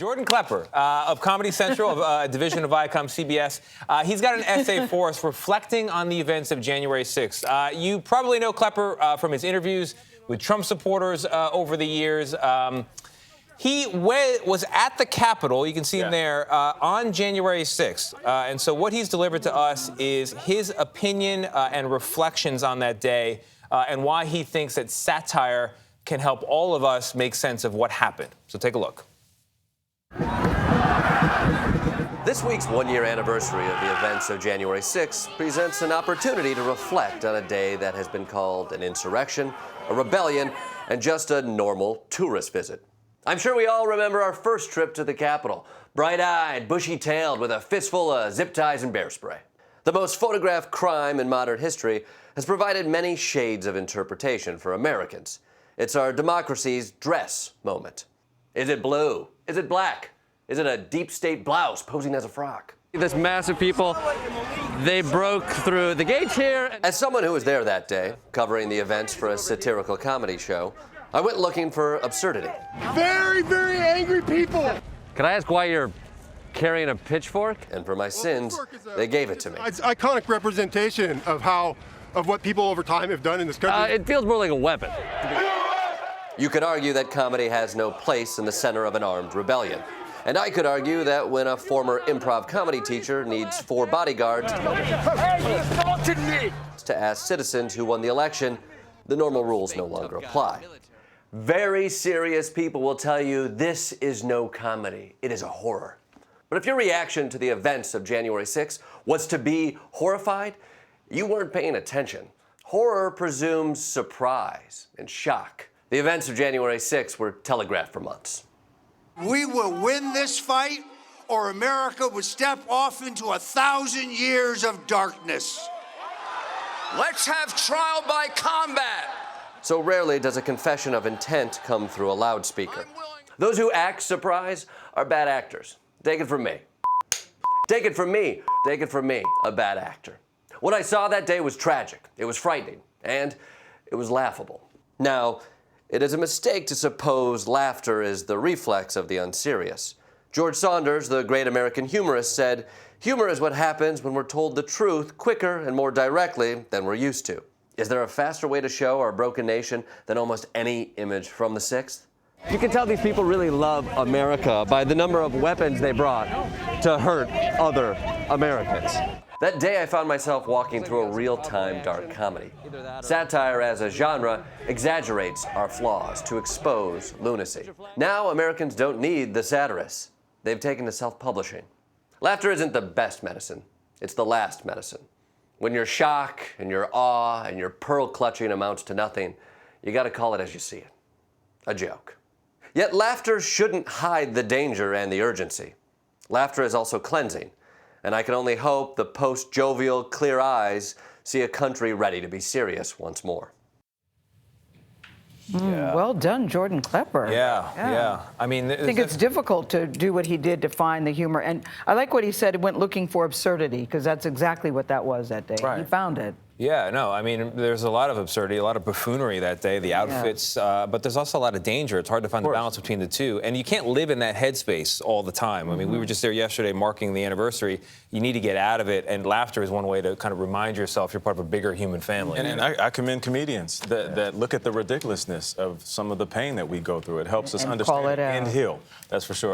Jordan Klepper of Comedy Central, of a division of Viacom CBS. He's got an essay for us reflecting on the events of January 6th. You probably know Klepper from his interviews with Trump supporters over the years. He was at the Capitol, you can see him there, on January 6th. And so what he's delivered to us is his opinion and reflections on that day and why he thinks that satire can help all of us make sense of what happened. So take a look. This week's one-year anniversary of the events of January 6th presents an opportunity to reflect on a day that has been called an insurrection, a rebellion, and just a normal tourist visit. I'm sure we all remember our first trip to the Capitol, bright-eyed, bushy-tailed, with a fistful of zip ties and bear spray. The most photographed crime in modern history has provided many shades of interpretation for Americans. It's our democracy's dress moment. Is it blue? Is it black? Is it a deep state blouse posing as a frock? This mass of people, they broke through the gates here. As someone who was there that day, covering the events for a satirical comedy show, I went looking for absurdity. Very, very angry people. Can I ask why you're carrying a pitchfork? And for my sins, they gave it to me. It's iconic representation of what people over time have done in this country. It feels more like a weapon. You could argue that comedy has no place in the center of an armed rebellion. And I could argue that when a former improv comedy teacher needs 4 bodyguards to ask citizens who won the election, the normal rules no longer apply. Very serious people will tell you this is no comedy, it is a horror. But if your reaction to the events of January 6th was to be horrified, you weren't paying attention. Horror presumes surprise and shock. The events of January 6th were telegraphed for months. We will win this fight, or America would step off into 1,000 years of darkness. Let's have trial by combat. So rarely does a confession of intent come through a loudspeaker. Those who act surprised are bad actors. Take it from me. Take it from me. Take it from me, a bad actor. What I saw that day was tragic. It was frightening, and it was laughable. Now, it is a mistake to suppose laughter is the reflex of the unserious. George Saunders, the great American humorist, said, "Humor is what happens when we're told the truth quicker and more directly than we're used to." Is there a faster way to show our broken nation than almost any image from the 6th? You can tell these people really love America by the number of weapons they brought to hurt other Americans. That day I found myself walking through a real-time dark comedy. Satire as a genre exaggerates our flaws to expose lunacy. Now Americans don't need the satirists. They've taken to self-publishing. Laughter isn't the best medicine. It's the last medicine. When your shock and your awe and your pearl clutching amounts to nothing, you gotta call it as you see it. A joke. Yet laughter shouldn't hide the danger and the urgency. Laughter is also cleansing. And I can only hope the post-jovial, clear eyes see a country ready to be serious once more. Well done, Jordan Klepper. Yeah. I mean, I think it's difficult to do what he did to find the humor. And I like what he said, he went looking for absurdity, because that's exactly what that was that day. Right. He found it. Yeah, no, I mean, there's a lot of absurdity, a lot of buffoonery that day, the outfits, but there's also a lot of danger. It's hard to find the balance between the two. And you can't live in that headspace all the time. I mean, we were just there yesterday marking the anniversary. You need to get out of it, and laughter is one way to kind of remind yourself you're part of a bigger human family. And I commend comedians that look at the ridiculousness of some of the pain that we go through. It helps us understand and heal, that's for sure.